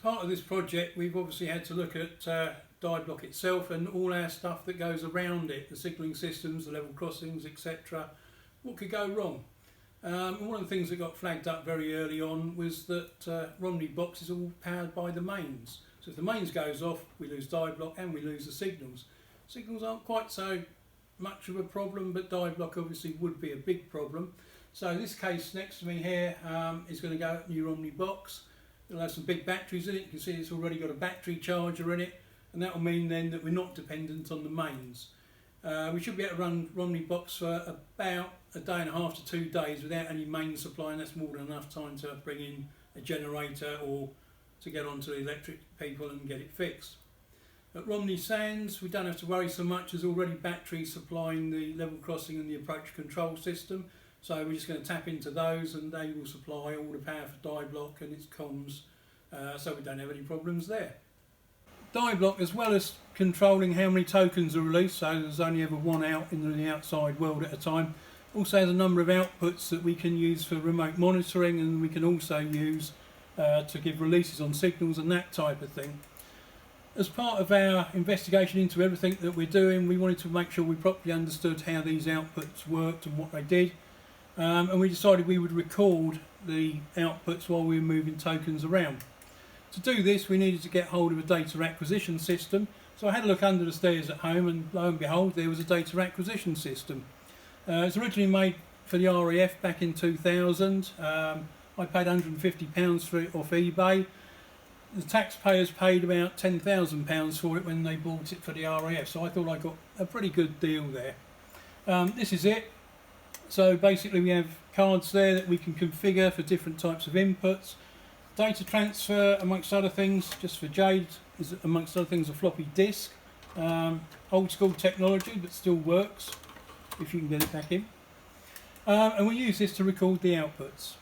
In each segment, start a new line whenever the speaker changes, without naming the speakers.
part of this project, we've obviously had to look at DiBloC itself and all our stuff that goes around it, the signalling systems, the level crossings, etc. What could go wrong? And one of the things that got flagged up very early on was that Romney box is all powered by the mains. So if the mains goes off, we lose DiBloC and we lose the signals. Signals aren't quite so much of a problem, but DiBloC obviously would be a big problem. So in this case next to me here is going to go a new Romney box. It'll have some big batteries in it. You can see it's already got a battery charger in it, and that will mean then that we're not dependent on the mains. We should be able to run Romney box for about a day and a half to 2 days without any main supply, and that's more than enough time to bring in a generator or to get onto the electric people and get it fixed. At Romney Sands we don't have to worry so much. There's already batteries supplying the level crossing and the approach control system, so we're just going to tap into those and they will supply all the power for DiBloC and its comms, so we don't have any problems there. DiBloC, as well as controlling how many tokens are released, so there's only ever one out into the outside world at a time, also has a number of outputs that we can use for remote monitoring, and we can also use to give releases on signals and that type of thing. As part of our investigation into everything that we're doing, we wanted to make sure we properly understood how these outputs worked and what they did, and we decided we would record the outputs while we were moving tokens around. To do this we needed to get hold of a data acquisition system, so I had a look under the stairs at home and lo and behold there was a data acquisition system. It was originally made for the RAF back in 2000. I paid £150 for it off eBay. The taxpayers paid about £10,000 for it when they bought it for the RAF, so I thought I got a pretty good deal there. This is it. So basically we have cards there that we can configure for different types of inputs. Data transfer, amongst other things, just for Jade, is amongst other things a floppy disk. Old school technology, but still works if you can get it back in. And we use this to record the outputs.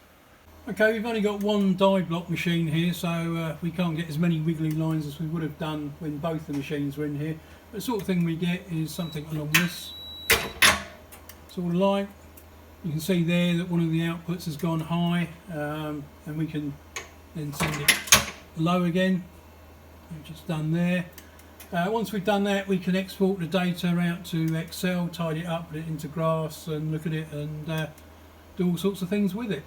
Okay, we've only got one DiBloC machine here, so we can't get as many wiggly lines as we would have done when both the machines were in here. But the sort of thing we get is something along this sort of line. You can see there that one of the outputs has gone high, and we can then send it low again, which is done there. Once we've done that, we can export the data out to Excel, tidy it up, put it into graphs and look at it and do all sorts of things with it.